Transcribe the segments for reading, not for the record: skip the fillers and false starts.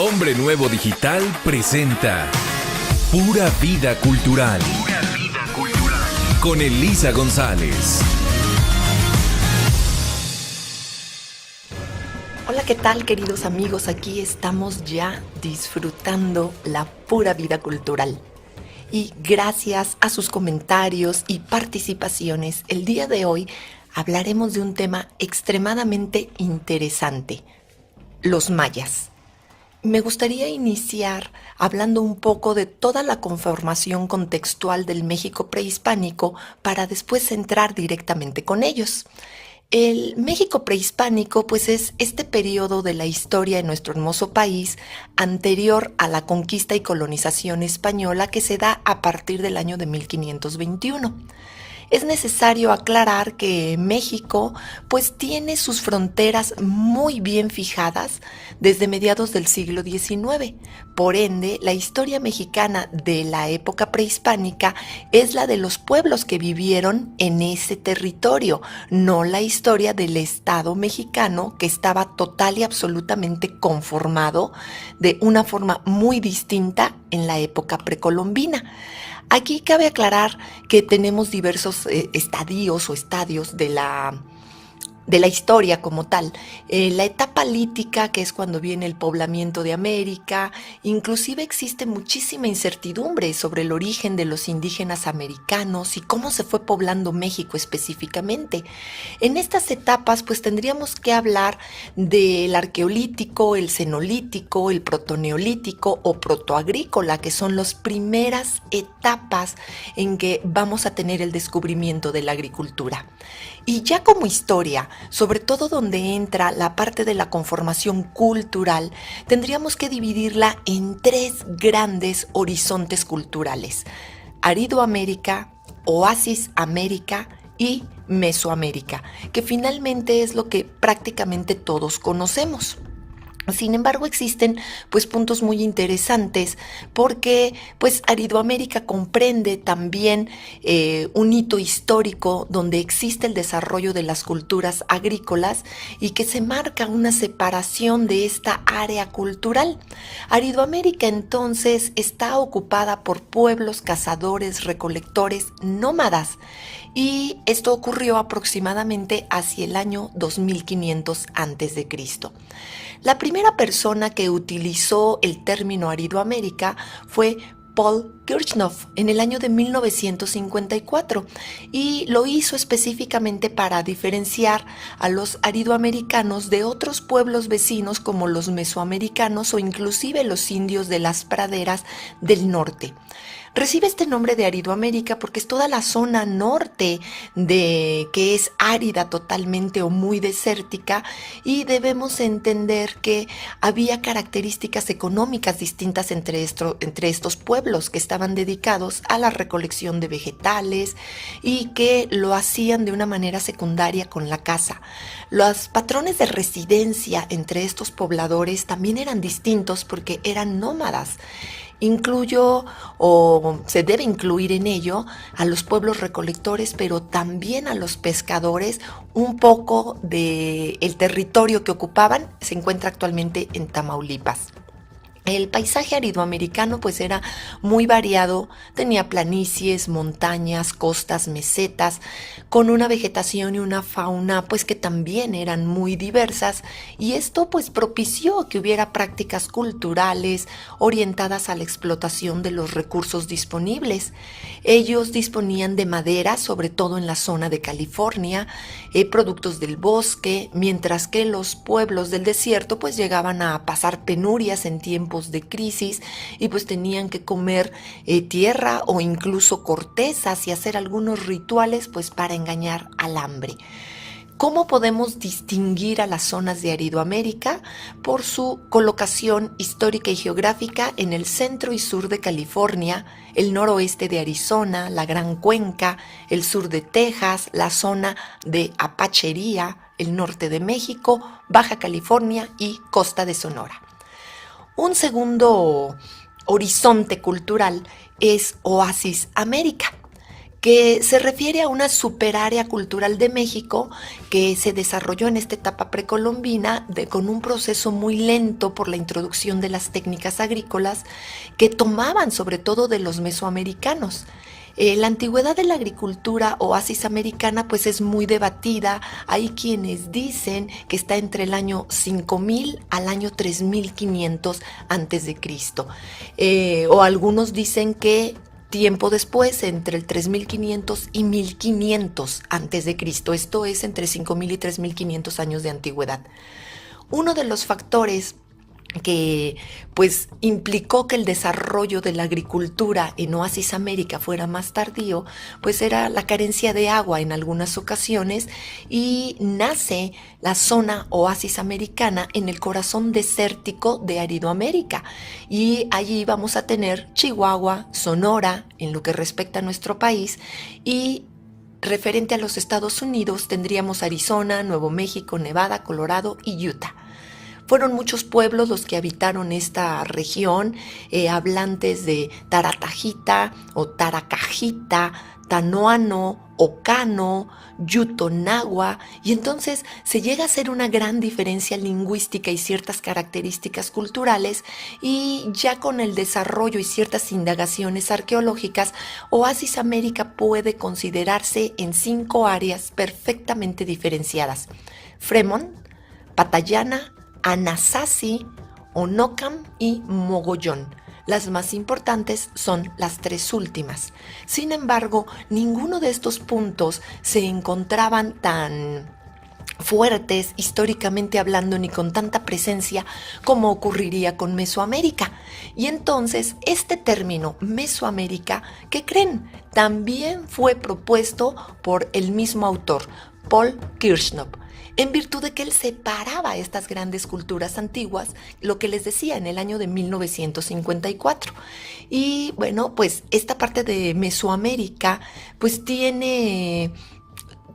Hombre Nuevo Digital presenta Pura Vida Cultural. Pura Vida Cultural. Con Elisa González. Hola, ¿qué tal, queridos amigos? Aquí estamos ya disfrutando la pura vida cultural. Y gracias a sus comentarios y participaciones, el día de hoy hablaremos de un tema extremadamente interesante: los mayas. Me gustaría iniciar hablando un poco de toda la conformación contextual del México prehispánico para después entrar directamente con ellos. El México prehispánico, pues, es este periodo de la historia de nuestro hermoso país anterior a la conquista y colonización española, que se da a partir del año de 1521. Es necesario aclarar que México pues tiene sus fronteras muy bien fijadas desde mediados del siglo XIX. Por ende, la historia mexicana de la época prehispánica es la de los pueblos que vivieron en ese territorio, no la historia del Estado mexicano, que estaba total y absolutamente conformado de una forma muy distinta en la época precolombina. Aquí cabe aclarar que tenemos diversos estadios de la historia como tal. La etapa lítica, que es cuando viene el poblamiento de América, inclusive existe muchísima incertidumbre sobre el origen de los indígenas americanos y cómo se fue poblando México específicamente. En estas etapas pues tendríamos que hablar del arqueolítico, el cenolítico, el protoneolítico o protoagrícola, que son las primeras etapas en que vamos a tener el descubrimiento de la agricultura. Y ya como historia, sobre todo donde entra la parte de la conformación cultural, tendríamos que dividirla en tres grandes horizontes culturales: Aridoamérica, Oasis América y Mesoamérica, que finalmente es lo que prácticamente todos conocemos. Sin embargo, existen pues puntos muy interesantes, porque pues Aridoamérica comprende también un hito histórico donde existe el desarrollo de las culturas agrícolas y que se marca una separación de esta área cultural. Aridoamérica entonces está ocupada por pueblos cazadores, recolectores, nómadas, y esto ocurrió aproximadamente hacia el año 2500 a.C. La primera persona que utilizó el término Aridoamérica fue Paul Kirchhoff en el año de 1954, y lo hizo específicamente para diferenciar a los aridoamericanos de otros pueblos vecinos como los mesoamericanos o inclusive los indios de las praderas del norte. Recibe este nombre de Aridoamérica porque es toda la zona norte que es árida totalmente o muy desértica, y debemos entender que había características económicas distintas entre estos pueblos que estaban dedicados a la recolección de vegetales y que lo hacían de una manera secundaria con la caza. Los patrones de residencia entre estos pobladores también eran distintos porque eran nómadas. Incluyo, o se debe incluir en ello, a los pueblos recolectores, pero también a los pescadores. Un poco del territorio que ocupaban se encuentra actualmente en Tamaulipas. El paisaje aridoamericano pues era muy variado, tenía planicies, montañas, costas, mesetas, con una vegetación y una fauna pues que también eran muy diversas, y esto pues propició que hubiera prácticas culturales orientadas a la explotación de los recursos disponibles. Ellos disponían de madera, sobre todo en la zona de California, productos del bosque, mientras que los pueblos del desierto pues llegaban a pasar penurias en tiempos de crisis, y pues tenían que comer tierra o incluso cortezas y hacer algunos rituales pues para engañar al hambre. ¿Cómo podemos distinguir a las zonas de Aridoamérica? Por su colocación histórica y geográfica en el centro y sur de California, el noroeste de Arizona, la Gran Cuenca, el sur de Texas, la zona de Apachería, el norte de México, Baja California y costa de Sonora. Un segundo horizonte cultural es Oasis América, que se refiere a una superárea cultural de México que se desarrolló en esta etapa precolombina con un proceso muy lento por la introducción de las técnicas agrícolas que tomaban sobre todo de los mesoamericanos. La antigüedad de la agricultura oasis americana pues es muy debatida. Hay quienes dicen que está entre el año 5000 al año 3500 antes de Cristo. O algunos dicen que tiempo después, entre el 3500 y 1500 antes de Cristo. Esto es entre 5000 y 3500 años de antigüedad. Uno de los factores que pues implicó que el desarrollo de la agricultura en Oasis América fuera más tardío, pues era la carencia de agua en algunas ocasiones, y nace la zona Oasis Americana en el corazón desértico de Aridoamérica, y allí vamos a tener Chihuahua, Sonora, en lo que respecta a nuestro país, y referente a los Estados Unidos tendríamos Arizona, Nuevo México, Nevada, Colorado y Utah. Fueron muchos pueblos los que habitaron esta región, hablantes de Taratajita o Taracajita, Tanoano, Ocano, Yutonagua, y entonces se llega a hacer una gran diferencia lingüística y ciertas características culturales, y ya con el desarrollo y ciertas indagaciones arqueológicas, Oasis América puede considerarse en 5 áreas perfectamente diferenciadas: Fremont, Patallana, Anasazi, Onocam y Mogollón. Las más importantes son las 3 últimas. Sin embargo, ninguno de estos puntos se encontraban tan fuertes históricamente hablando ni con tanta presencia como ocurriría con Mesoamérica. Y entonces este término Mesoamérica, ¿qué creen? También fue propuesto por el mismo autor, Paul Kirchhoff, en virtud de que él separaba estas grandes culturas antiguas, lo que les decía, en el año de 1954. Y bueno, pues esta parte de Mesoamérica pues tiene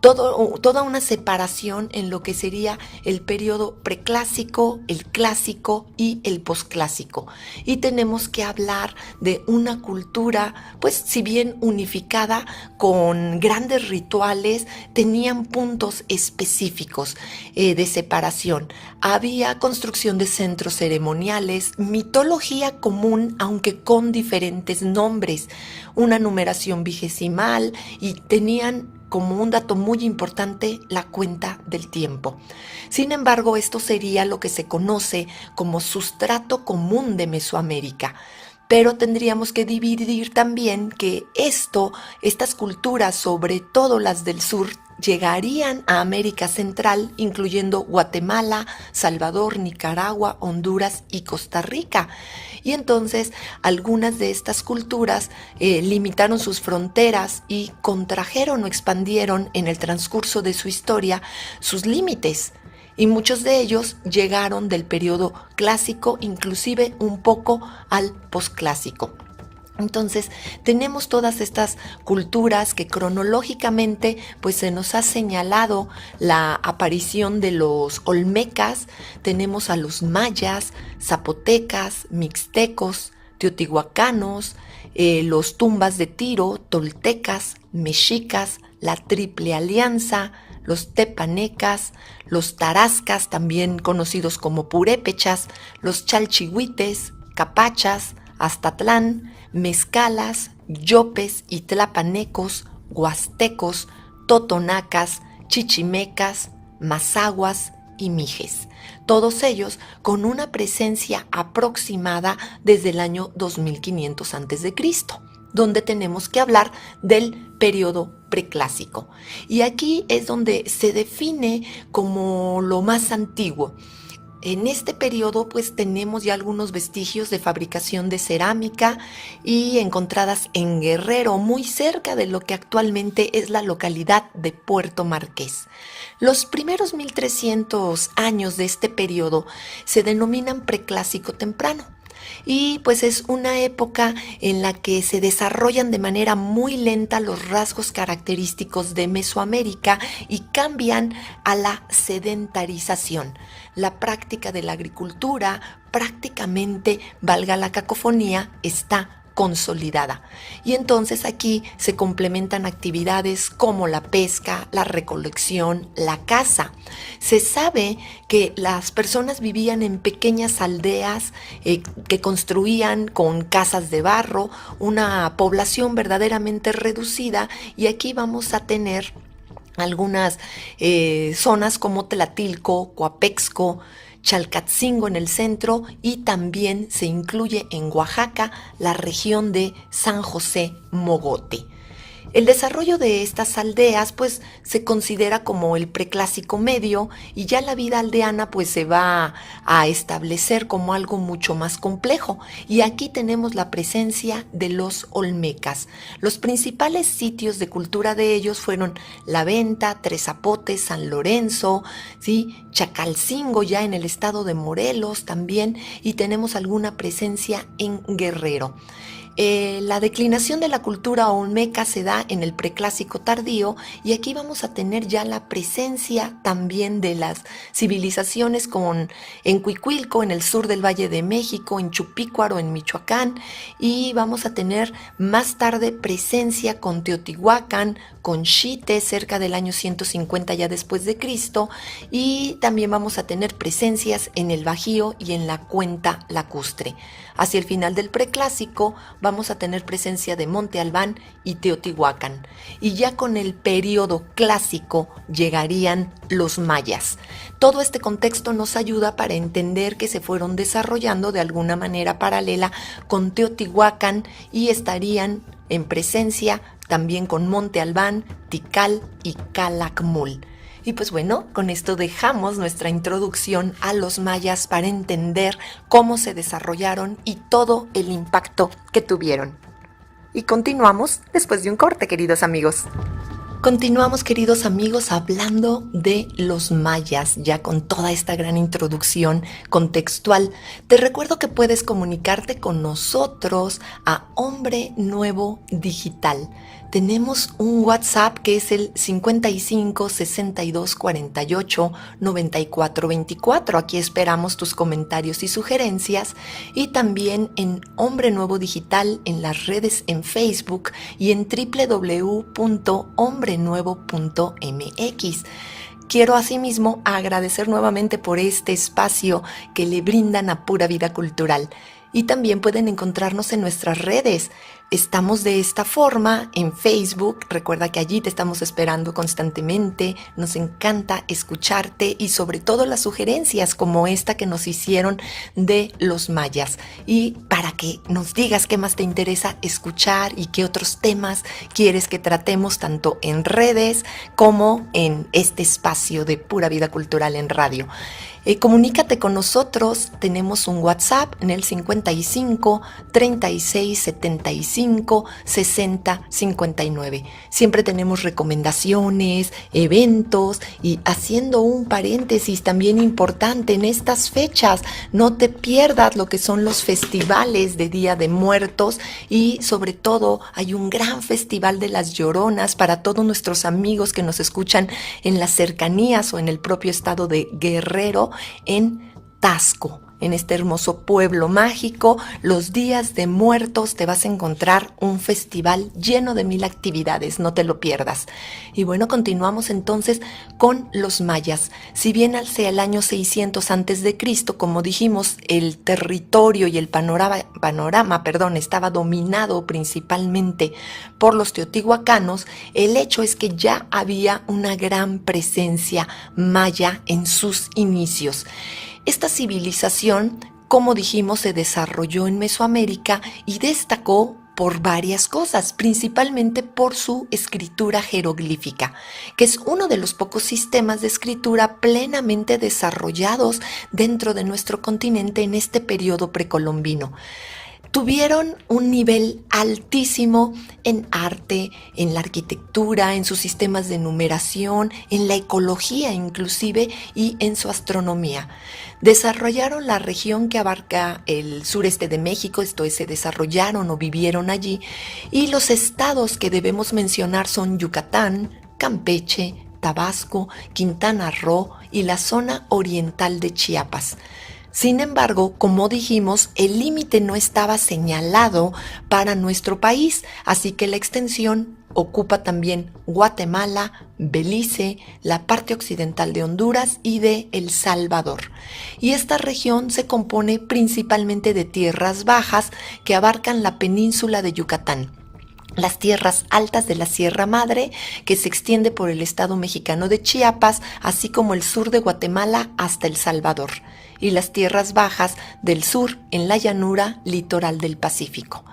toda una separación en lo que sería el periodo preclásico, el clásico y el posclásico. Y tenemos que hablar de una cultura, pues si bien unificada, con grandes rituales, tenían puntos específicos de separación. Había construcción de centros ceremoniales, mitología común, aunque con diferentes nombres, una numeración vigesimal, y tenían como un dato muy importante la cuenta del tiempo. Sin embargo, esto sería lo que se conoce como sustrato común de Mesoamérica. Pero tendríamos que dividir también que estas culturas, sobre todo las del sur, llegarían a América Central, incluyendo Guatemala, Salvador, Nicaragua, Honduras y Costa Rica. Y entonces algunas de estas culturas limitaron sus fronteras y contrajeron o expandieron en el transcurso de su historia sus límites. Y muchos de ellos llegaron del periodo clásico, inclusive un poco al posclásico. Entonces tenemos todas estas culturas que cronológicamente pues se nos ha señalado la aparición de los olmecas. Tenemos a los mayas, zapotecas, mixtecos, teotihuacanos, los tumbas de Tiro, toltecas, mexicas, la Triple Alianza, los tepanecas, los tarascas, también conocidos como purépechas, los chalchihuites, capachas, aztatlán, mezcalas, yopes y tlapanecos, huastecos, totonacas, chichimecas, mazaguas y mijes. Todos ellos con una presencia aproximada desde el año 2500 a.C., donde tenemos que hablar del periodo preclásico. Y aquí es donde se define como lo más antiguo. En este periodo pues tenemos ya algunos vestigios de fabricación de cerámica y encontradas en Guerrero, muy cerca de lo que actualmente es la localidad de Puerto Marqués. Los primeros 1300 años de este periodo se denominan preclásico temprano. Y pues es una época en la que se desarrollan de manera muy lenta los rasgos característicos de Mesoamérica y cambian a la sedentarización. La práctica de la agricultura prácticamente, valga la cacofonía, está consolidada. Y entonces aquí se complementan actividades como la pesca, la recolección, la caza. Se sabe que las personas vivían en pequeñas aldeas que construían con casas de barro, una población verdaderamente reducida, y aquí vamos a tener algunas zonas como Tlatilco, Coapexco, Chalcatzingo en el centro, y también se incluye en Oaxaca la región de San José Mogote. El desarrollo de estas aldeas pues se considera como el preclásico medio, y ya la vida aldeana pues se va a establecer como algo mucho más complejo, y aquí tenemos la presencia de los olmecas. Los principales sitios de cultura de ellos fueron La Venta, Tres Zapotes, San Lorenzo, ¿sí? Chacalcingo ya en el estado de Morelos también, y tenemos alguna presencia en Guerrero. La declinación de la cultura olmeca se da en el preclásico tardío, y aquí vamos a tener ya la presencia también de las civilizaciones en Cuicuilco, en el sur del Valle de México, en Chupícuaro, en Michoacán, y vamos a tener más tarde presencia con Teotihuacán, con Xite, cerca del año 150 ya después de Cristo, y también vamos a tener presencias en el Bajío y en la Cuenca lacustre. Hacia el final del preclásico vamos a tener presencia de Monte Albán y Teotihuacán. Y ya con el periodo clásico llegarían los mayas. Todo este contexto nos ayuda para entender que se fueron desarrollando de alguna manera paralela con Teotihuacán, y estarían en presencia también con Monte Albán, Tikal y Calakmul. Y pues bueno, con esto dejamos nuestra introducción a los mayas para entender cómo se desarrollaron y todo el impacto que tuvieron. Y continuamos después de un corte, queridos amigos. Continuamos, queridos amigos, hablando de los mayas, ya con toda esta gran introducción contextual. Te recuerdo que puedes comunicarte con nosotros a Hombre Nuevo Digital. Tenemos un WhatsApp que es el 55 62 48 94 24. Aquí esperamos tus comentarios y sugerencias. Y también en Hombre Nuevo Digital en las redes en Facebook y en www.hombrenuevo.mx. Quiero asimismo agradecer nuevamente por este espacio que le brindan a Pura Vida Cultural. Y también pueden encontrarnos en nuestras redes. Estamos de esta forma en Facebook. Recuerda que allí te estamos esperando constantemente. Nos encanta escucharte, y sobre todo las sugerencias como esta que nos hicieron de los mayas. Y para que nos digas qué más te interesa escuchar y qué otros temas quieres que tratemos tanto en redes como en este espacio de Pura Vida Cultural en radio. Comunícate con nosotros. Tenemos un WhatsApp en el 55 36 75 60 59. Siempre tenemos recomendaciones, eventos, y haciendo un paréntesis también importante en estas fechas, no te pierdas lo que son los festivales de Día de Muertos, y sobre todo hay un gran festival de las Lloronas para todos nuestros amigos que nos escuchan en las cercanías o en el propio estado de Guerrero, en Taxco, en este hermoso pueblo mágico. Los días de muertos te vas a encontrar un festival lleno de 1000 actividades, no te lo pierdas. Y bueno, continuamos entonces con los mayas. Si bien hacia el año 600 a.C., como dijimos, el territorio y el panorama estaba dominado principalmente por los teotihuacanos, el hecho es que ya había una gran presencia maya en sus inicios. Esta civilización, como dijimos, se desarrolló en Mesoamérica y destacó por varias cosas, principalmente por su escritura jeroglífica, que es uno de los pocos sistemas de escritura plenamente desarrollados dentro de nuestro continente en este periodo precolombino. Tuvieron un nivel altísimo en arte, en la arquitectura, en sus sistemas de numeración, en la ecología inclusive, y en su astronomía. Desarrollaron la región que abarca el sureste de México, esto es, se desarrollaron o vivieron allí, y los estados que debemos mencionar son Yucatán, Campeche, Tabasco, Quintana Roo y la zona oriental de Chiapas. Sin embargo, como dijimos, el límite no estaba señalado para nuestro país, así que la extensión ocupa también Guatemala, Belice, la parte occidental de Honduras y de El Salvador. Y esta región se compone principalmente de tierras bajas que abarcan la península de Yucatán, las tierras altas de la Sierra Madre, que se extiende por el estado mexicano de Chiapas, así como el sur de Guatemala hasta El Salvador, y las tierras bajas del sur en la llanura litoral del Pacífico.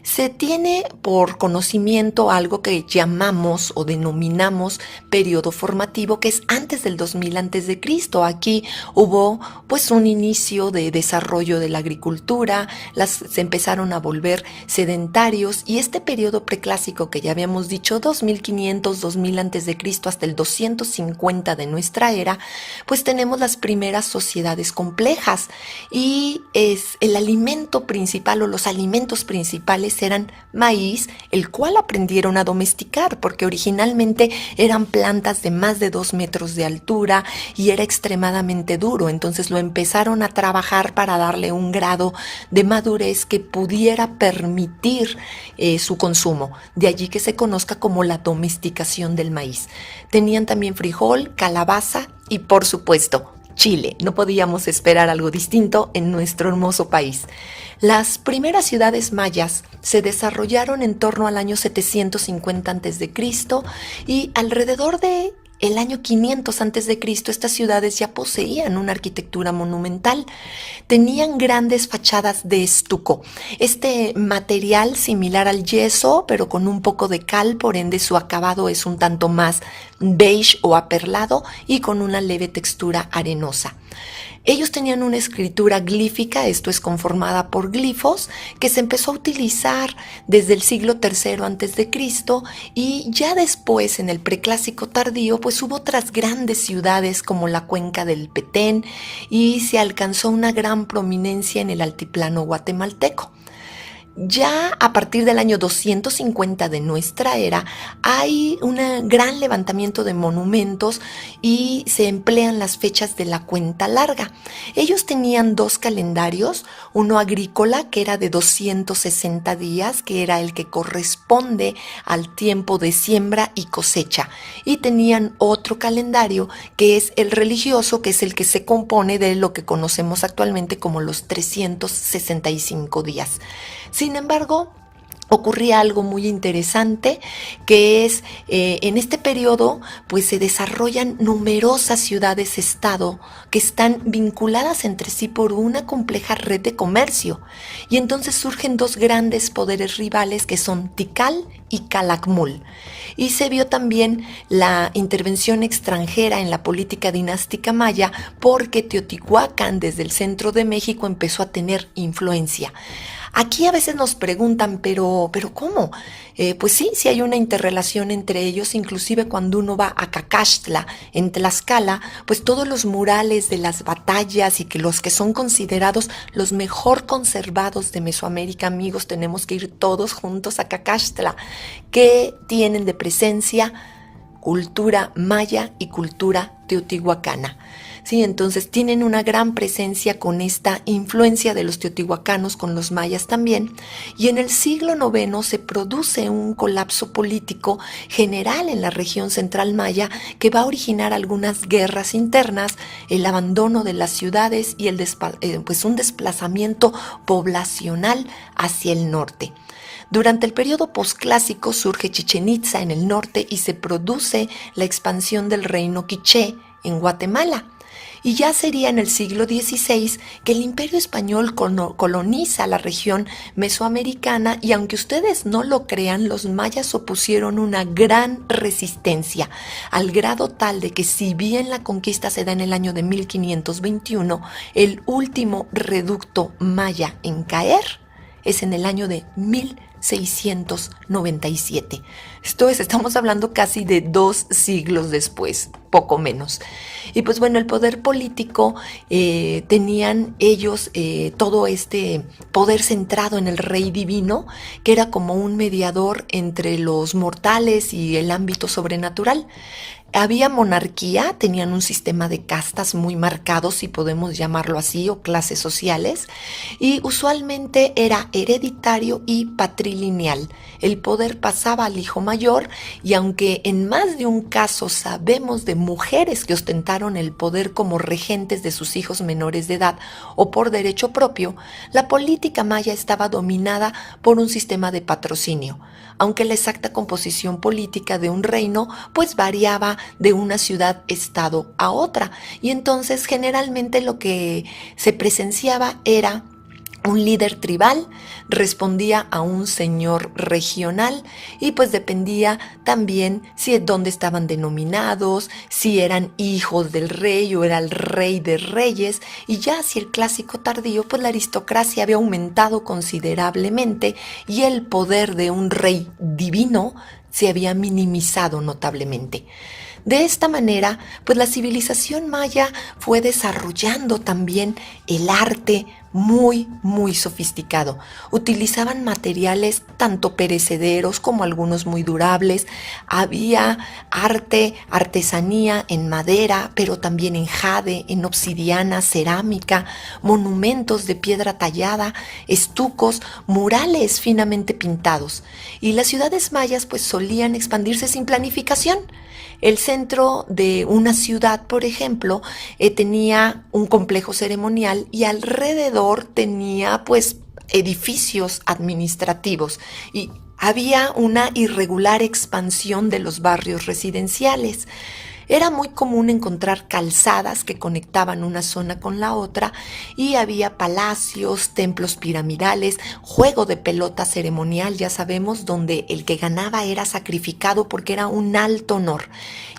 Se tiene por conocimiento algo que llamamos o denominamos periodo formativo, que es antes del 2000 a.C. Aquí hubo pues un inicio de desarrollo de la agricultura, se empezaron a volver sedentarios, y este periodo preclásico que ya habíamos dicho, 2500, 2000 a.C. hasta el 250 de nuestra era, pues tenemos las primeras sociedades complejas, y es el alimento principal o los alimentos principales eran maíz, el cual aprendieron a domesticar porque originalmente eran plantas de más de 2 metros de altura y era extremadamente duro, entonces lo empezaron a trabajar para darle un grado de madurez que pudiera permitir su consumo, de allí que se conozca como la domesticación del maíz. Tenían también frijol, calabaza y por supuesto Chile. No podíamos esperar algo distinto en nuestro hermoso país. Las primeras ciudades mayas se desarrollaron en torno al año 750 a.C. y alrededor de el año 500 a.C. estas ciudades ya poseían una arquitectura monumental. Tenían grandes fachadas de estuco. Este material similar al yeso, pero con un poco de cal, por ende su acabado es un tanto más beige o aperlado y con una leve textura arenosa. Ellos tenían una escritura glífica, esto es conformada por glifos, que se empezó a utilizar desde el siglo III a.C. y ya después, en el preclásico tardío, pues hubo otras grandes ciudades como la cuenca del Petén y se alcanzó una gran prominencia en el altiplano guatemalteco. Ya a partir del año 250 de nuestra era hay un gran levantamiento de monumentos y se emplean las fechas de la cuenta larga. Ellos tenían 2 calendarios, uno agrícola que era de 260 días, que era el que corresponde al tiempo de siembra y cosecha, y tenían otro calendario que es el religioso, que es el que se compone de lo que conocemos actualmente como los 365 días. Sin embargo, ocurría algo muy interesante, que es en este periodo pues se desarrollan numerosas ciudades-estado que están vinculadas entre sí por una compleja red de comercio, y entonces surgen 2 grandes poderes rivales que son Tikal y Calakmul, y se vio también la intervención extranjera en la política dinástica maya porque Teotihuacán desde el centro de México empezó a tener influencia. Aquí a veces nos preguntan, pero ¿cómo? Pues sí hay una interrelación entre ellos, inclusive cuando uno va a Cacaxtla, en Tlaxcala, pues todos los murales de las batallas y que los que son considerados los mejor conservados de Mesoamérica, amigos, tenemos que ir todos juntos a Cacaxtla, que tienen de presencia cultura maya y cultura teotihuacana. Sí, entonces tienen una gran presencia con esta influencia de los teotihuacanos con los mayas también, y en el siglo IX se produce un colapso político general en la región central maya que va a originar algunas guerras internas, el abandono de las ciudades y un desplazamiento poblacional hacia el norte. Durante el periodo posclásico surge Chichén Itzá en el norte y se produce la expansión del reino quiché en Guatemala. Y ya sería en el siglo XVI que el Imperio Español coloniza la región mesoamericana, y aunque ustedes no lo crean, los mayas opusieron una gran resistencia, al grado tal de que si bien la conquista se da en el año de 1521, el último reducto maya en caer es en el año de 1697. Esto es, estamos hablando casi de 2 siglos después, poco menos. Y pues bueno, el poder político, tenían ellos todo este poder centrado en el rey divino, que era como un mediador entre los mortales y el ámbito sobrenatural. Había monarquía, tenían un sistema de castas muy marcados, si podemos llamarlo así, o clases sociales, y usualmente era hereditario y patrilineal. El poder pasaba al hijo mayor, y aunque en más de un caso sabemos de mujeres que ostentaron el poder como regentes de sus hijos menores de edad o por derecho propio, la política maya estaba dominada por un sistema de patrocinio, aunque la exacta composición política de un reino pues variaba de una ciudad-estado a otra, y entonces generalmente lo que se presenciaba era un líder tribal, respondía a un señor regional y pues dependía también si dónde estaban denominados, si eran hijos del rey o era el rey de reyes, y ya hacia el clásico tardío pues la aristocracia había aumentado considerablemente y el poder de un rey divino se había minimizado notablemente. De esta manera, pues la civilización maya fue desarrollando también el arte muy sofisticado. Utilizaban materiales tanto perecederos como algunos muy durables. Había artesanía en madera, pero también en jade, en obsidiana, cerámica, monumentos de piedra tallada, estucos, murales finamente pintados. Y las ciudades mayas pues solían expandirse sin planificación. El centro de una ciudad, por ejemplo, tenía un complejo ceremonial y alrededor tenía pues edificios administrativos y había una irregular expansión de los barrios residenciales. Era muy común encontrar calzadas que conectaban una zona con la otra y había palacios, templos piramidales, juego de pelota ceremonial, ya sabemos, donde el que ganaba era sacrificado porque era un alto honor.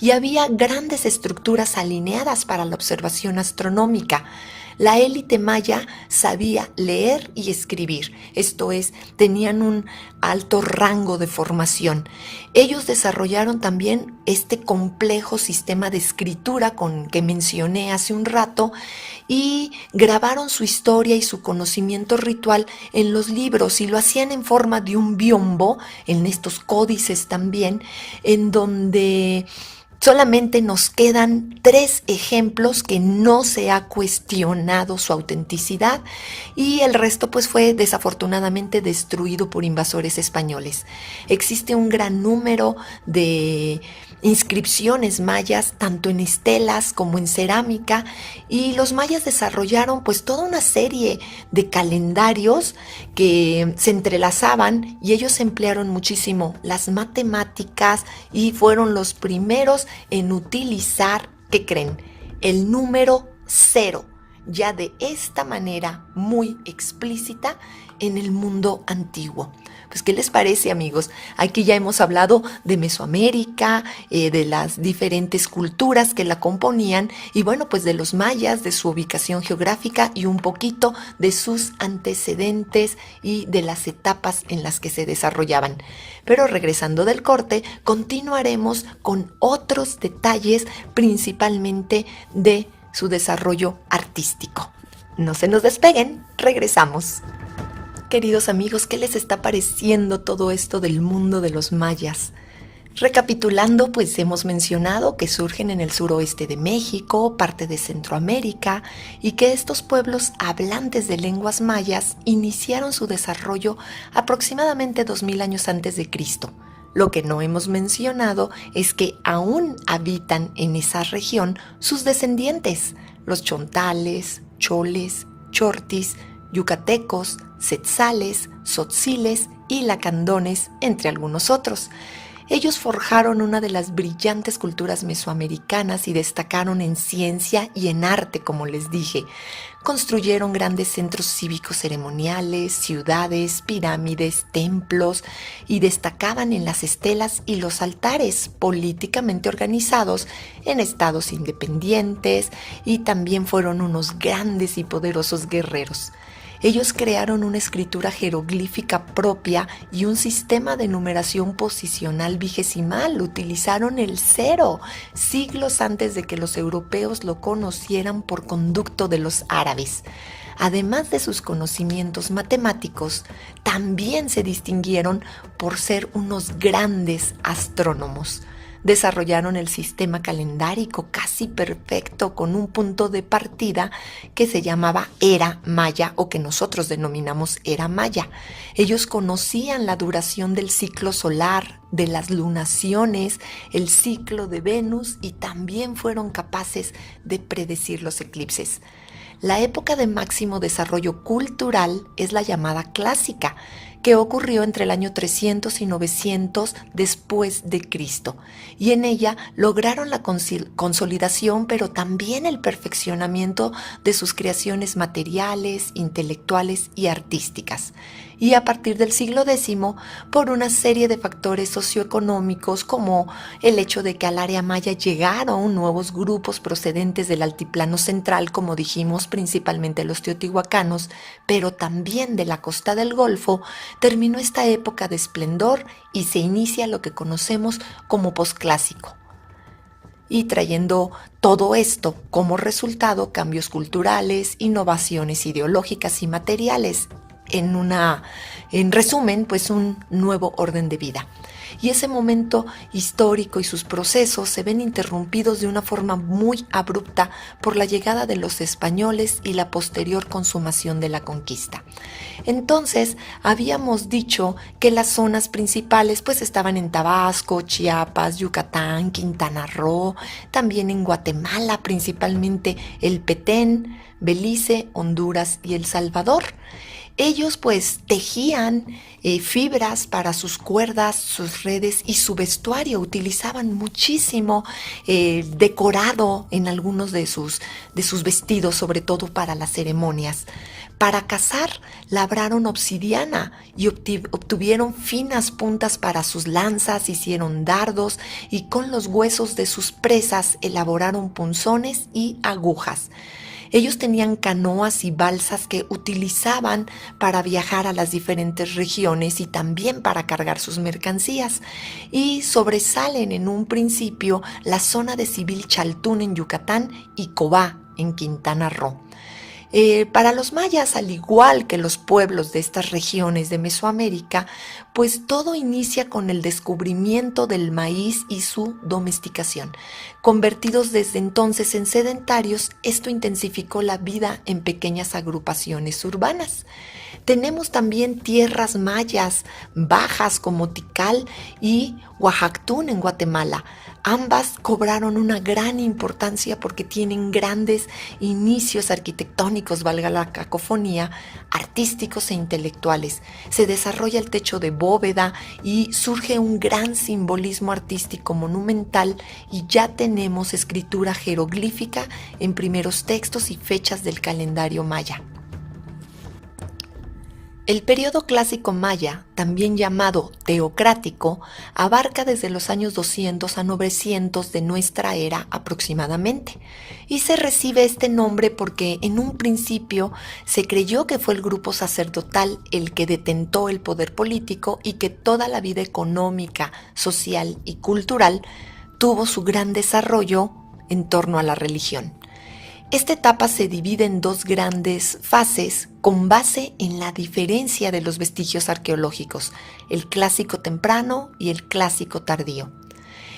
Y había grandes estructuras alineadas para la observación astronómica. La élite maya sabía leer y escribir, esto es, tenían un alto rango de formación. Ellos desarrollaron también este complejo sistema de escritura que mencioné hace un rato y grabaron su historia y su conocimiento ritual en los libros y lo hacían en forma de un biombo, en estos códices también, en donde solamente nos quedan 3 ejemplos que no se ha cuestionado su autenticidad y el resto pues fue desafortunadamente destruido por invasores españoles. Existe un gran número de inscripciones mayas, tanto en estelas como en cerámica, y los mayas desarrollaron pues toda una serie de calendarios que se entrelazaban y ellos emplearon muchísimo las matemáticas y fueron los primeros en utilizar, ¿qué creen?, el número 0, ya de esta manera muy explícita en el mundo antiguo. Pues, ¿qué les parece, amigos? Aquí ya hemos hablado de Mesoamérica, de las diferentes culturas que la componían y bueno, pues de los mayas, de su ubicación geográfica y un poquito de sus antecedentes y de las etapas en las que se desarrollaban. Pero regresando del corte, continuaremos con otros detalles, principalmente de su desarrollo artístico. No se nos despeguen, regresamos. Queridos amigos, ¿qué les está pareciendo todo esto del mundo de los mayas? Recapitulando, pues hemos mencionado que surgen en el suroeste de México, parte de Centroamérica, y que estos pueblos hablantes de lenguas mayas iniciaron su desarrollo aproximadamente 2000 años antes de Cristo. Lo que no hemos mencionado es que aún habitan en esa región sus descendientes, los chontales, choles, chortis, yucatecos, tzetzales, tzotziles y lacandones, entre algunos otros. Ellos forjaron una de las brillantes culturas mesoamericanas y destacaron en ciencia y en arte, como les dije. Construyeron grandes centros cívicos ceremoniales, ciudades, pirámides, templos y destacaban en las estelas y los altares políticamente organizados en estados independientes y también fueron unos grandes y poderosos guerreros. Ellos crearon una escritura jeroglífica propia y un sistema de numeración posicional vigesimal. Utilizaron el 0 siglos antes de que los europeos lo conocieran por conducto de los árabes. Además de sus conocimientos matemáticos, también se distinguieron por ser unos grandes astrónomos. desarrollaron el sistema calendárico casi perfecto con un punto de partida que se llamaba Era Maya o que nosotros denominamos Era Maya. Ellos conocían la duración del ciclo solar, de las lunaciones, el ciclo de Venus y también fueron capaces de predecir los eclipses. La época de máximo desarrollo cultural es la llamada clásica, que ocurrió entre el año 300 y 900 después de Cristo, y en ella lograron la consolidación, pero también el perfeccionamiento de sus creaciones materiales, intelectuales y artísticas. Y a partir del siglo X, por una serie de factores socioeconómicos como el hecho de que al área maya llegaron nuevos grupos procedentes del altiplano central, como dijimos, principalmente los teotihuacanos, pero también de la costa del Golfo, terminó esta época de esplendor y se inicia lo que conocemos como posclásico. Y trayendo todo esto como resultado, cambios culturales, innovaciones ideológicas y materiales, en resumen, pues un nuevo orden de vida. Y ese momento histórico y sus procesos se ven interrumpidos de una forma muy abrupta por la llegada de los españoles y la posterior consumación de la conquista. Entonces, habíamos dicho que las zonas principales pues estaban en Tabasco, Chiapas, Yucatán, Quintana Roo, también en Guatemala, principalmente el Petén, Belice, Honduras y El Salvador. Ellos pues tejían fibras para sus cuerdas, sus redes y su vestuario. Utilizaban muchísimo decorado en algunos de sus vestidos, sobre todo para las ceremonias. Para cazar, labraron obsidiana y obtuvieron finas puntas para sus lanzas, hicieron dardos y con los huesos de sus presas elaboraron punzones y agujas. Ellos tenían canoas y balsas que utilizaban para viajar a las diferentes regiones y también para cargar sus mercancías. Y sobresalen en un principio la zona de Civil Chaltún en Yucatán y Cobá en Quintana Roo. Para los mayas, al igual que los pueblos de estas regiones de Mesoamérica, pues todo inicia con el descubrimiento del maíz y su domesticación. Convertidos desde entonces en sedentarios, esto intensificó la vida en pequeñas agrupaciones urbanas. Tenemos también tierras mayas bajas como Tikal y Oaxactún en Guatemala. Ambas cobraron una gran importancia porque tienen grandes inicios arquitectónicos, valga la cacofonía, artísticos e intelectuales. Se desarrolla el techo de bóveda y surge un gran simbolismo artístico monumental y ya tenemos escritura jeroglífica en primeros textos y fechas del calendario maya. El periodo clásico maya, también llamado teocrático, abarca desde los años 200 a 900 de nuestra era aproximadamente, y se recibe este nombre porque en un principio se creyó que fue el grupo sacerdotal el que detentó el poder político y que toda la vida económica, social y cultural tuvo su gran desarrollo en torno a la religión. Esta etapa se divide en dos grandes fases con base en la diferencia de los vestigios arqueológicos, el clásico temprano y el clásico tardío.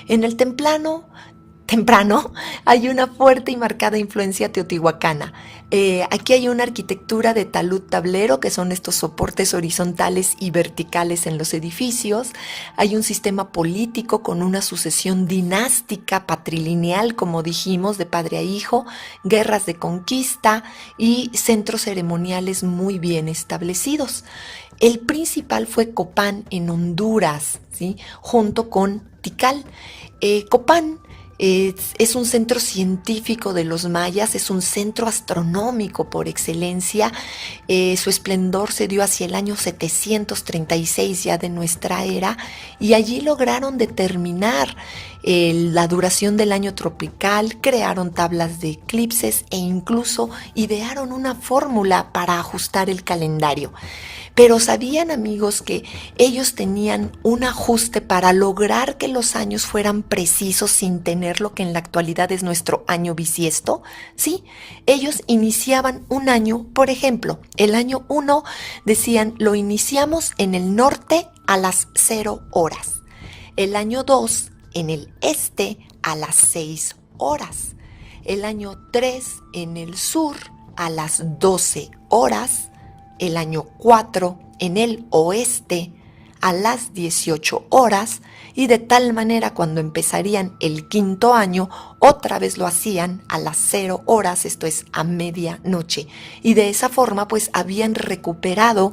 En el temprano hay una fuerte y marcada influencia teotihuacana. Aquí hay una arquitectura de talud tablero, que son estos soportes horizontales y verticales en los edificios. Hay un sistema político con una sucesión dinástica patrilineal, como dijimos, de padre a hijo, guerras de conquista y centros ceremoniales muy bien establecidos. El principal fue Copán en Honduras, ¿sí?, junto con Tikal. Copán es un centro científico de los mayas, es un centro astronómico por excelencia. Su esplendor se dio hacia el año 736 ya de nuestra era, y allí lograron determinar la duración del año tropical, crearon tablas de eclipses e incluso idearon una fórmula para ajustar el calendario. Pero ¿sabían, amigos, que ellos tenían un ajuste para lograr que los años fueran precisos sin tener lo que en la actualidad es nuestro año bisiesto? Sí, ellos iniciaban un año, por ejemplo, el año 1 decían, lo iniciamos en el norte a las 0 horas. El año 2 en el este a las 6 horas. El año 3 en el sur a las 12 horas. El año 4 en el oeste a las 18 horas. Y de tal manera cuando empezarían el quinto año, otra vez lo hacían a las 0 horas, esto es a medianoche. Y de esa forma pues habían recuperado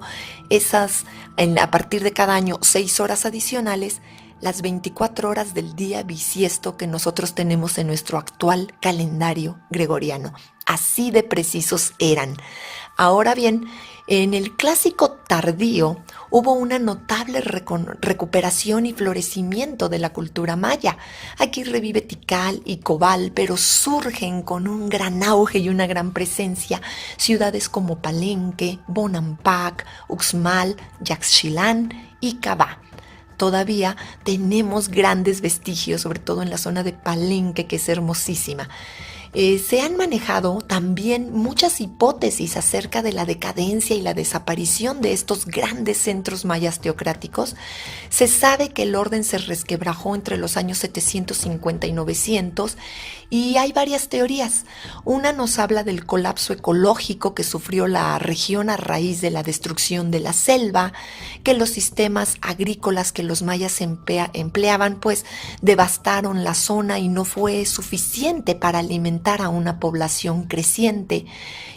a partir de cada año 6 horas adicionales, las 24 horas del día bisiesto que nosotros tenemos en nuestro actual calendario gregoriano. Así de precisos eran. Ahora bien, en el clásico tardío hubo una notable recuperación y florecimiento de la cultura maya. Aquí revive Tikal y Cobal, pero surgen con un gran auge y una gran presencia ciudades como Palenque, Bonampak, Uxmal, Yaxchilán y Cabá. Todavía tenemos grandes vestigios, sobre todo en la zona de Palenque, que es hermosísima. Se han manejado también muchas hipótesis acerca de la decadencia y la desaparición de estos grandes centros mayas teocráticos. Se sabe que el orden se resquebrajó entre los años 750 y 900 y hay varias teorías. Una nos habla del colapso ecológico que sufrió la región a raíz de la destrucción de la selva, que los sistemas agrícolas que los mayas empleaban pues devastaron la zona y no fue suficiente para alimentar a una población creciente.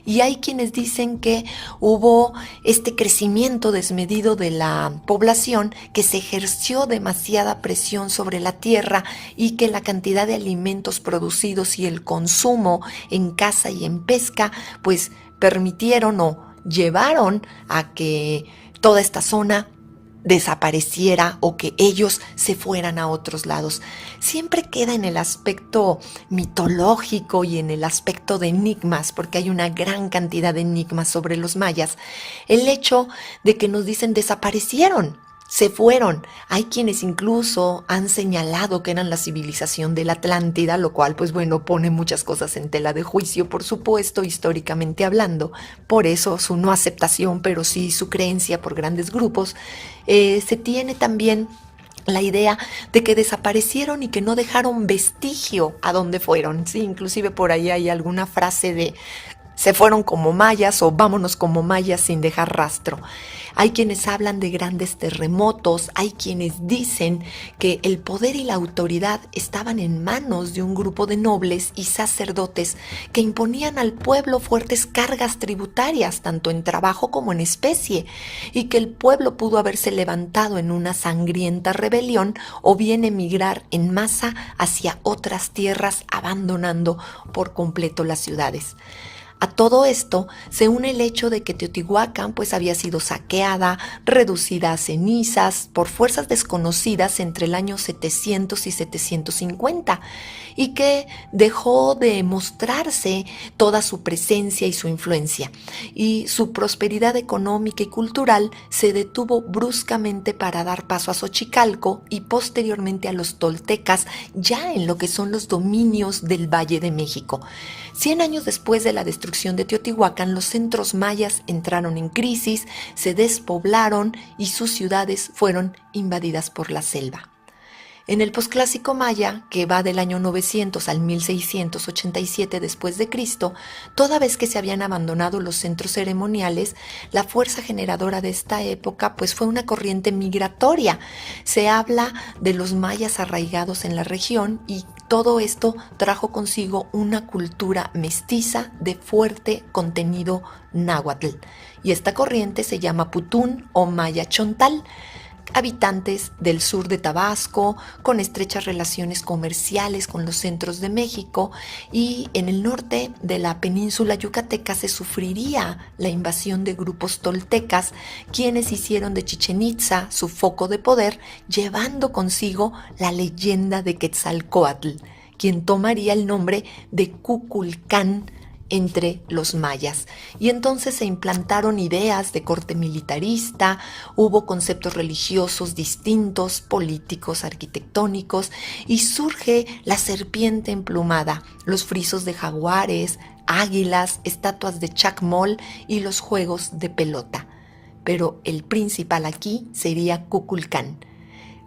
Y hay quienes dicen que hubo este crecimiento desmedido de la población, que se ejerció demasiada presión sobre la tierra y que la cantidad de alimentos producidos y el consumo en caza y en pesca pues permitieron o llevaron a que toda esta zona desapareciera o que ellos se fueran a otros lados. Siempre queda en el aspecto mitológico y en el aspecto de enigmas, porque hay una gran cantidad de enigmas sobre los mayas, el hecho de que nos dicen desaparecieron, se fueron. Hay quienes incluso han señalado que eran la civilización de la Atlántida, lo cual pues bueno pone muchas cosas en tela de juicio, por supuesto, históricamente hablando. Por eso su no aceptación, pero sí su creencia por grandes grupos. Se tiene también la idea de que desaparecieron y que no dejaron vestigio a dónde fueron. Sí, inclusive por ahí hay alguna frase de se fueron como mayas o vámonos como mayas sin dejar rastro. Hay quienes hablan de grandes terremotos, hay quienes dicen que el poder y la autoridad estaban en manos de un grupo de nobles y sacerdotes que imponían al pueblo fuertes cargas tributarias, tanto en trabajo como en especie, y que el pueblo pudo haberse levantado en una sangrienta rebelión o bien emigrar en masa hacia otras tierras, abandonando por completo las ciudades. A todo esto se une el hecho de que Teotihuacán pues había sido saqueada, reducida a cenizas por fuerzas desconocidas entre el año 700 y 750 y que dejó de mostrarse toda su presencia y su influencia, y su prosperidad económica y cultural se detuvo bruscamente para dar paso a Xochicalco y posteriormente a los toltecas, ya en lo que son los dominios del Valle de México. 100 años después de la destrucción de Teotihuacán, los centros mayas entraron en crisis, se despoblaron y sus ciudades fueron invadidas por la selva. En el posclásico maya, que va del año 900 al 1687 después de Cristo, toda vez que se habían abandonado los centros ceremoniales, la fuerza generadora de esta época pues fue una corriente migratoria. Se habla de los mayas arraigados en la región y todo esto trajo consigo una cultura mestiza de fuerte contenido náhuatl. Y esta corriente se llama Putún o Maya Chontal. Habitantes del sur de Tabasco, con estrechas relaciones comerciales con los centros de México, y en el norte de la península yucateca se sufriría la invasión de grupos toltecas, quienes hicieron de Chichén Itzá su foco de poder, llevando consigo la leyenda de Quetzalcóatl, quien tomaría el nombre de Kukulcán entre los mayas. Y entonces se implantaron ideas de corte militarista, hubo conceptos religiosos distintos, políticos, arquitectónicos, y surge la serpiente emplumada, los frisos de jaguares, águilas, estatuas de chacmol y los juegos de pelota. Pero el principal aquí sería Kukulcán.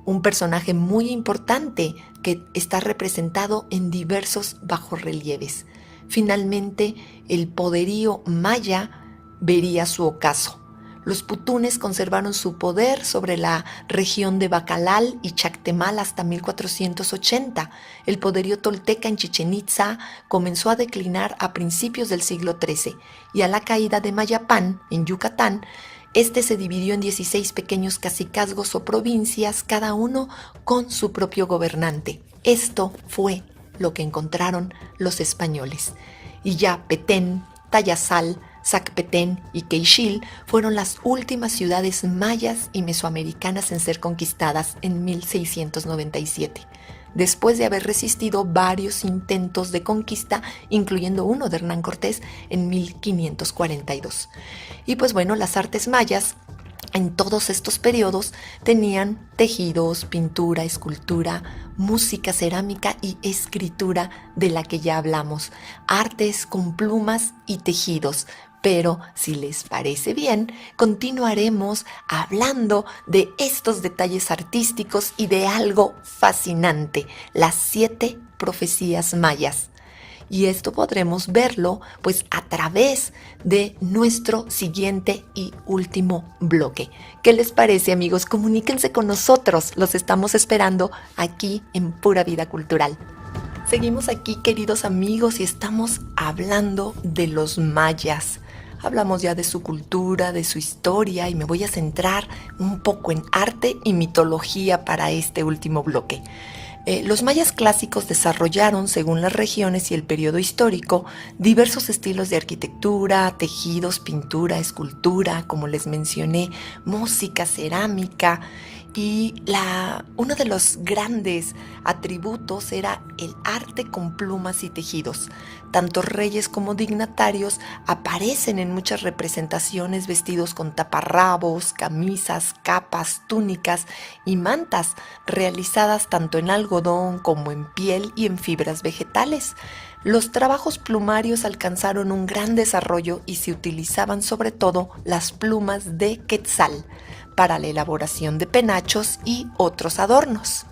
un personaje muy importante que está representado en diversos bajorrelieves. Finalmente, el poderío maya vería su ocaso. Los putunes conservaron su poder sobre la región de Bacalal y Chactemal hasta 1480. El poderío tolteca en Chichén Itzá comenzó a declinar a principios del siglo XIII y a la caída de Mayapán, en Yucatán, este se dividió en 16 pequeños cacicazgos o provincias, cada uno con su propio gobernante. Esto fue lo que encontraron los españoles. Y ya Petén, Tayasal, Zacpetén y Queixil fueron las últimas ciudades mayas y mesoamericanas en ser conquistadas en 1697, después de haber resistido varios intentos de conquista, incluyendo uno de Hernán Cortés en 1542. Y pues bueno, las artes mayas en todos estos periodos tenían tejidos, pintura, escultura, música, cerámica y escritura de la que ya hablamos, artes con plumas y tejidos. Pero si les parece bien, continuaremos hablando de estos detalles artísticos y de algo fascinante, las 7 profecías mayas. Y esto podremos verlo pues a través de nuestro siguiente y último bloque. ¿Qué les parece, amigos? Comuníquense con nosotros, los estamos esperando aquí en Pura Vida Cultural. Seguimos aquí, queridos amigos, y estamos hablando de los mayas. Hablamos ya de su cultura, de su historia, y me voy a centrar un poco en arte y mitología para este último bloque. Los mayas clásicos desarrollaron, según las regiones y el periodo histórico, diversos estilos de arquitectura, tejidos, pintura, escultura, como les mencioné, música, cerámica. Y uno de los grandes atributos era el arte con plumas y tejidos. Tanto reyes como dignatarios aparecen en muchas representaciones vestidos con taparrabos, camisas, capas, túnicas y mantas realizadas tanto en algodón como en piel y en fibras vegetales. Los trabajos plumarios alcanzaron un gran desarrollo y se utilizaban sobre todo las plumas de quetzal para la elaboración de penachos y otros adornos.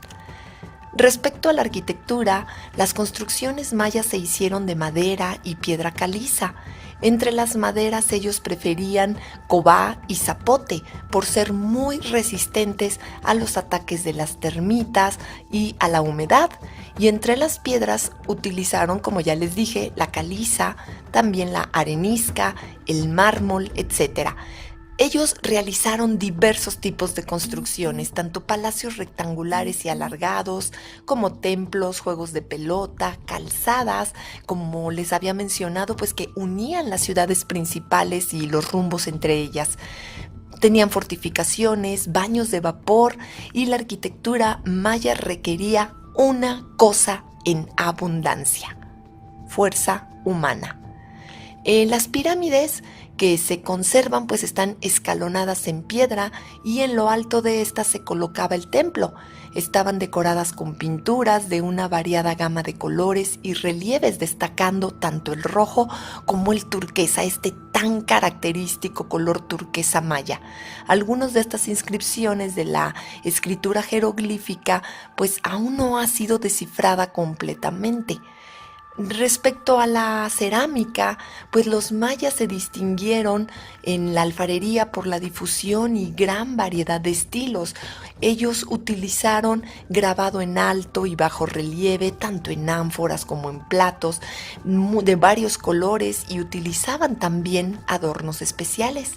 Respecto a la arquitectura, las construcciones mayas se hicieron de madera y piedra caliza. Entre las maderas ellos preferían cobá y zapote por ser muy resistentes a los ataques de las termitas y a la humedad. Y entre las piedras utilizaron, como ya les dije, la caliza, también la arenisca, el mármol, etc. Ellos realizaron diversos tipos de construcciones, tanto palacios rectangulares y alargados, como templos, juegos de pelota, calzadas, como les había mencionado, pues que unían las ciudades principales y los rumbos entre ellas. Tenían fortificaciones, baños de vapor, y la arquitectura maya requería una cosa en abundancia: fuerza humana. Las pirámides que se conservan pues están escalonadas en piedra, y en lo alto de estas se colocaba el templo. Estaban decoradas con pinturas de una variada gama de colores y relieves, destacando tanto el rojo como el turquesa, este tan característico color turquesa maya. Algunas de estas inscripciones de la escritura jeroglífica pues aún no ha sido descifrada completamente. Respecto a la cerámica, pues los mayas se distinguieron en la alfarería por la difusión y gran variedad de estilos. Ellos utilizaron grabado en alto y bajo relieve, tanto en ánforas como en platos, de varios colores, y utilizaban también adornos especiales.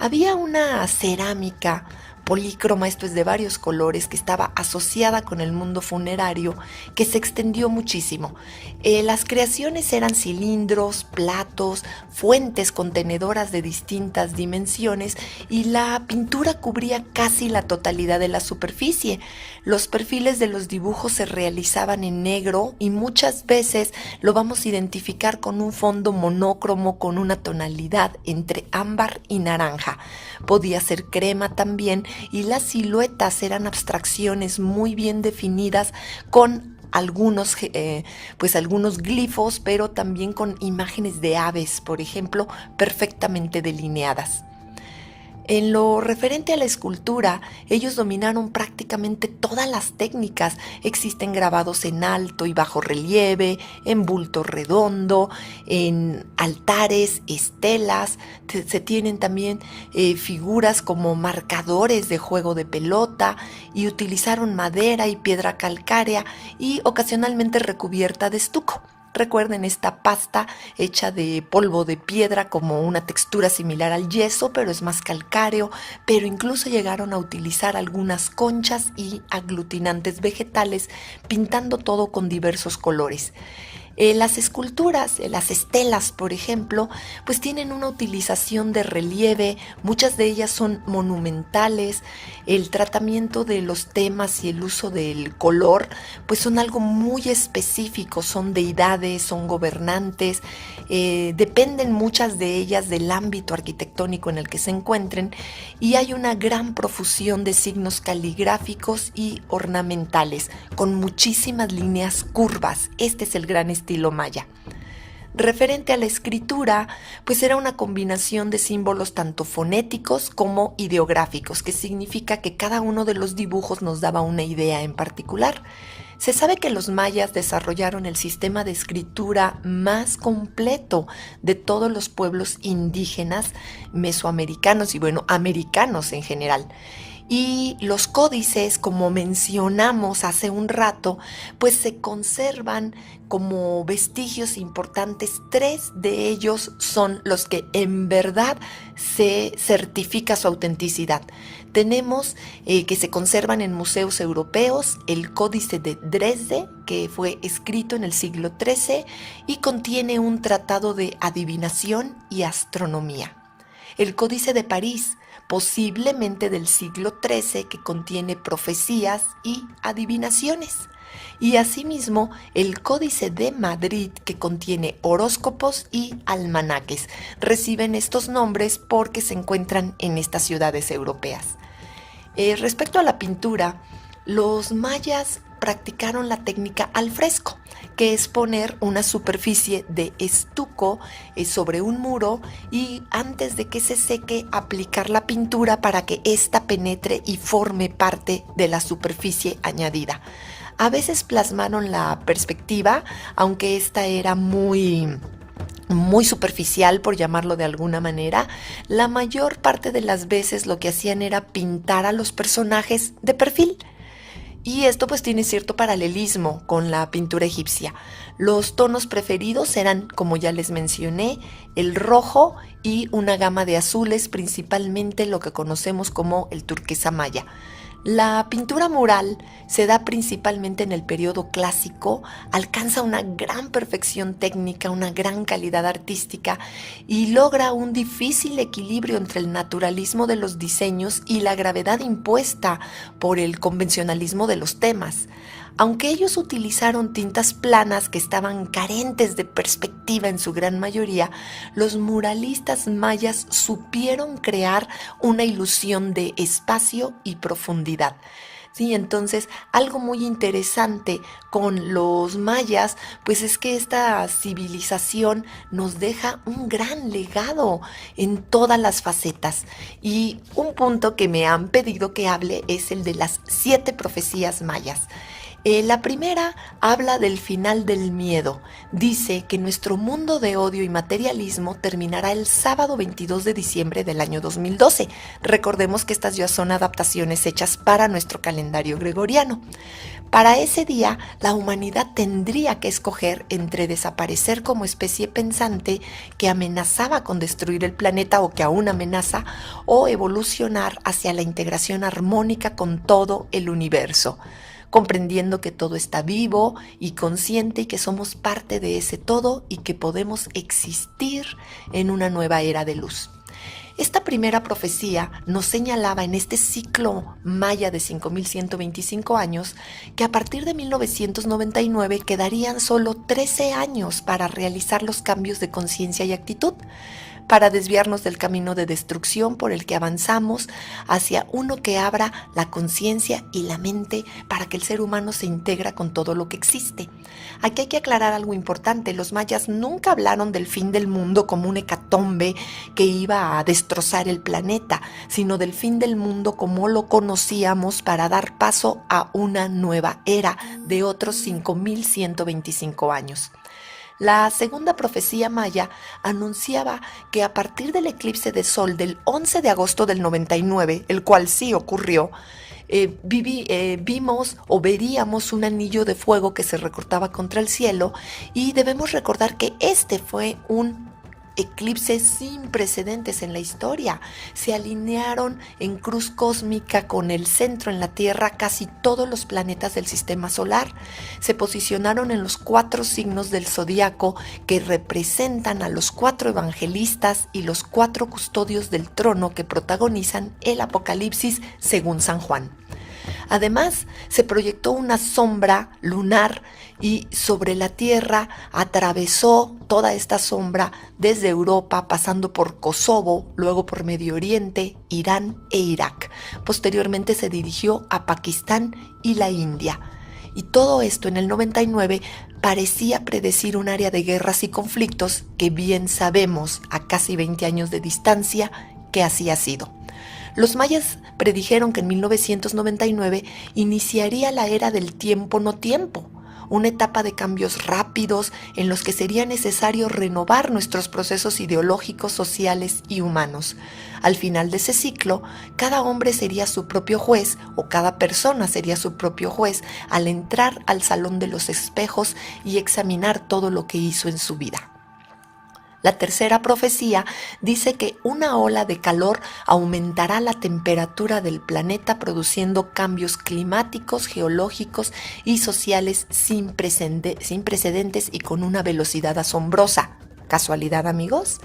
Había una cerámica polícroma, esto es de varios colores, que estaba asociada con el mundo funerario, que se extendió muchísimo. Las creaciones eran cilindros, platos, fuentes contenedoras de distintas dimensiones, y la pintura cubría casi la totalidad de la superficie. Los perfiles de los dibujos se realizaban en negro, y muchas veces lo vamos a identificar con un fondo monócromo con una tonalidad entre ámbar y naranja. Podía ser crema también, y las siluetas eran abstracciones muy bien definidas con algunos glifos, pero también con imágenes de aves, por ejemplo, perfectamente delineadas. En lo referente a la escultura, ellos dominaron prácticamente todas las técnicas. Existen grabados en alto y bajo relieve, en bulto redondo, en altares, estelas. Se tienen también figuras como marcadores de juego de pelota, y utilizaron madera y piedra calcárea y ocasionalmente recubierta de estuco. Recuerden esta pasta hecha de polvo de piedra, como una textura similar al yeso, pero es más calcáreo, pero incluso llegaron a utilizar algunas conchas y aglutinantes vegetales, pintando todo con diversos colores. Las esculturas, las estelas, por ejemplo, pues tienen una utilización de relieve, muchas de ellas son monumentales. El tratamiento de los temas y el uso del color, pues son algo muy específico, son deidades, son gobernantes, dependen muchas de ellas del ámbito arquitectónico en el que se encuentren, y hay una gran profusión de signos caligráficos y ornamentales, con muchísimas líneas curvas. Este es el gran estilo maya. Referente a la escritura, pues era una combinación de símbolos tanto fonéticos como ideográficos, que significa que cada uno de los dibujos nos daba una idea en particular. Se sabe que los mayas desarrollaron el sistema de escritura más completo de todos los pueblos indígenas, mesoamericanos y americanos en general. Y los códices, como mencionamos hace un rato, pues se conservan como vestigios importantes. 3 de ellos son los que en verdad se certifica su autenticidad. Tenemos que se conservan en museos europeos el Códice de Dresde, que fue escrito en el siglo XIII y contiene un tratado de adivinación y astronomía. El Códice de París, posiblemente del siglo XIII, que contiene profecías y adivinaciones. Y asimismo el Códice de Madrid, que contiene horóscopos y almanaques. Reciben estos nombres porque se encuentran en estas ciudades europeas. Respecto a la pintura, los mayas practicaron la técnica al fresco, que es poner una superficie de estuco sobre un muro y antes de que se seque aplicar la pintura para que ésta penetre y forme parte de la superficie añadida. A veces plasmaron la perspectiva, aunque esta era muy superficial, por llamarlo de alguna manera. La mayor parte de las veces lo que hacían era pintar a los personajes de perfil. Y esto pues tiene cierto paralelismo con la pintura egipcia. Los tonos preferidos eran, como ya les mencioné, el rojo y una gama de azules, principalmente lo que conocemos como el turquesa maya. La pintura mural se da principalmente en el periodo clásico, alcanza una gran perfección técnica, una gran calidad artística y logra un difícil equilibrio entre el naturalismo de los diseños y la gravedad impuesta por el convencionalismo de los temas. Aunque ellos utilizaron tintas planas que estaban carentes de perspectiva en su gran mayoría, los muralistas mayas supieron crear una ilusión de espacio y profundidad. Sí, entonces algo muy interesante con los mayas, pues es que esta civilización nos deja un gran legado en todas las facetas. Y un punto que me han pedido que hable es el de las 7 profecías mayas. La primera habla del final del miedo. Dice que nuestro mundo de odio y materialismo terminará el sábado 22 de diciembre del año 2012. Recordemos que estas ya son adaptaciones hechas para nuestro calendario gregoriano. Para ese día, la humanidad tendría que escoger entre desaparecer como especie pensante que amenazaba con destruir el planeta o que aún amenaza, o evolucionar hacia la integración armónica con todo el universo, comprendiendo que todo está vivo y consciente y que somos parte de ese todo y que podemos existir en una nueva era de luz. Esta primera profecía nos señalaba en este ciclo maya de 5.125 años que a partir de 1999 quedarían solo 13 años para realizar los cambios de conciencia y actitud. para desviarnos del camino de destrucción por el que avanzamos hacia uno que abra la conciencia y la mente para que el ser humano se integra con todo lo que existe. Aquí hay que aclarar algo importante: los mayas nunca hablaron del fin del mundo como un hecatombe que iba a destrozar el planeta, sino del fin del mundo como lo conocíamos para dar paso a una nueva era de otros 5,125 años. La segunda profecía maya anunciaba que a partir del eclipse de sol del 11 de agosto del 99, el cual sí ocurrió, vimos o veríamos un anillo de fuego que se recortaba contra el cielo, y debemos recordar que este fue un eclipse sin precedentes en la historia. Se alinearon en cruz cósmica con el centro en la Tierra casi todos los planetas del sistema solar. Se posicionaron en los 4 signos del zodiaco que representan a los 4 evangelistas y los 4 custodios del trono que protagonizan el Apocalipsis según San Juan. Además, se proyectó una sombra lunar y sobre la Tierra atravesó toda esta sombra desde Europa, pasando por Kosovo, luego por Medio Oriente, Irán e Irak. Posteriormente se dirigió a Pakistán y la India. Y todo esto en el 99 parecía predecir un área de guerras y conflictos que bien sabemos a casi 20 años de distancia que así ha sido. Los mayas predijeron que en 1999 iniciaría la era del tiempo no tiempo, una etapa de cambios rápidos en los que sería necesario renovar nuestros procesos ideológicos, sociales y humanos. Al final de ese ciclo, cada hombre sería su propio juez o cada persona sería su propio juez al entrar al salón de los espejos y examinar todo lo que hizo en su vida. La tercera profecía dice que una ola de calor aumentará la temperatura del planeta, produciendo cambios climáticos, geológicos y sociales sin precedentes y con una velocidad asombrosa. ¿Casualidad, amigos?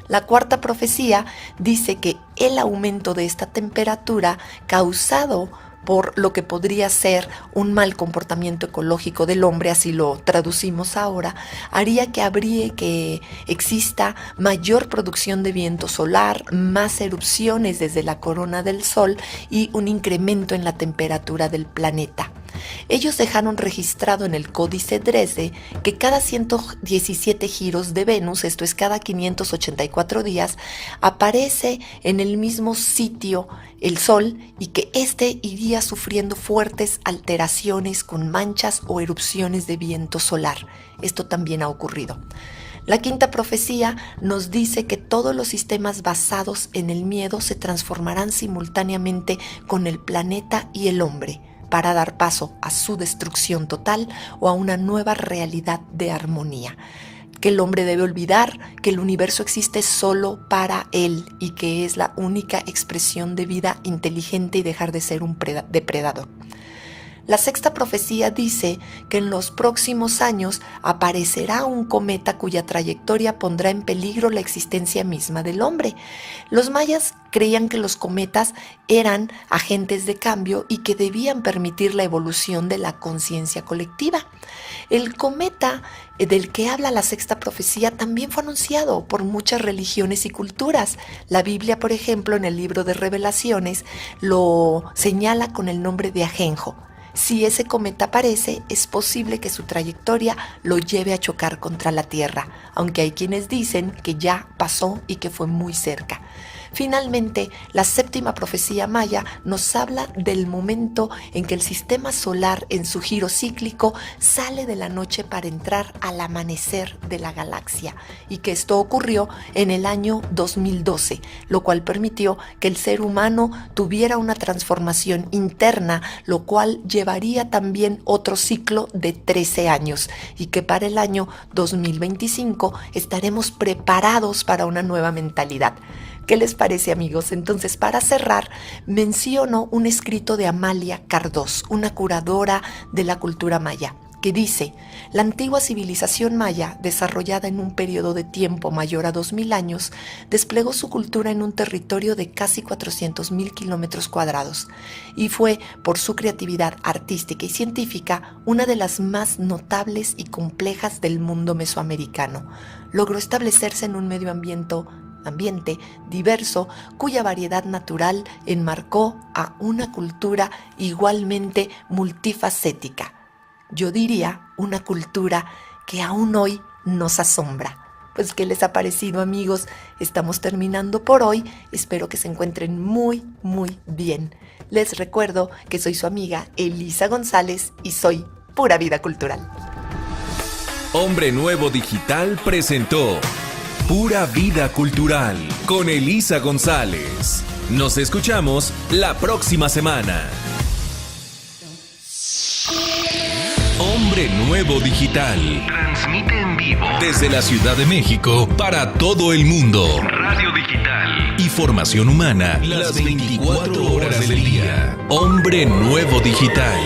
La cuarta profecía dice que el aumento de esta temperatura causado por lo que podría ser un mal comportamiento ecológico del hombre, así lo traducimos ahora, haría que exista mayor producción de viento solar, más erupciones desde la corona del Sol y un incremento en la temperatura del planeta. Ellos dejaron registrado en el Códice Dresde que cada 117 giros de Venus, esto es cada 584 días, aparece en el mismo sitio el Sol y que éste iría sufriendo fuertes alteraciones con manchas o erupciones de viento solar. Esto también ha ocurrido. La quinta profecía nos dice que todos los sistemas basados en el miedo se transformarán simultáneamente con el planeta y el hombre, para dar paso a su destrucción total o a una nueva realidad de armonía. Que el hombre debe olvidar que el universo existe solo para él y que es la única expresión de vida inteligente y dejar de ser un depredador. La sexta profecía dice que en los próximos años aparecerá un cometa cuya trayectoria pondrá en peligro la existencia misma del hombre. Los mayas creían que los cometas eran agentes de cambio y que debían permitir la evolución de la conciencia colectiva. El cometa del que habla la sexta profecía también fue anunciado por muchas religiones y culturas. La Biblia, por ejemplo, en el libro de Revelaciones, lo señala con el nombre de Ajenjo. Si ese cometa aparece, es posible que su trayectoria lo lleve a chocar contra la Tierra, aunque hay quienes dicen que ya pasó y que fue muy cerca. Finalmente, la séptima profecía maya nos habla del momento en que el sistema solar en su giro cíclico sale de la noche para entrar al amanecer de la galaxia, y que esto ocurrió en el año 2012, lo cual permitió que el ser humano tuviera una transformación interna, lo cual llevaría también otro ciclo de 13 años, y que para el año 2025 estaremos preparados para una nueva mentalidad. ¿Qué les parece, amigos? Entonces, para cerrar, menciono un escrito de Amalia Cardós, una curadora de la cultura maya, que dice: la antigua civilización maya, desarrollada en un periodo de tiempo mayor a 2000 años, desplegó su cultura en un territorio de casi 400,000 kilómetros cuadrados y fue, por su creatividad artística y científica, una de las más notables y complejas del mundo mesoamericano. Logró establecerse en un medio ambiente ambiente diverso cuya variedad natural enmarcó a una cultura igualmente multifacética. Yo diría una cultura que aún hoy nos asombra. Pues, ¿qué les ha parecido, amigos? Estamos terminando por hoy. Espero que se encuentren muy, muy bien. Les recuerdo que soy su amiga Elisa González y soy Pura Vida Cultural. Hombre Nuevo Digital presentó Pura Vida Cultural con Elisa González. Nos escuchamos la próxima semana. Hombre Nuevo Digital. Transmite en vivo desde la Ciudad de México para todo el mundo. Radio digital y formación humana las 24 horas del día. Hombre Nuevo Digital.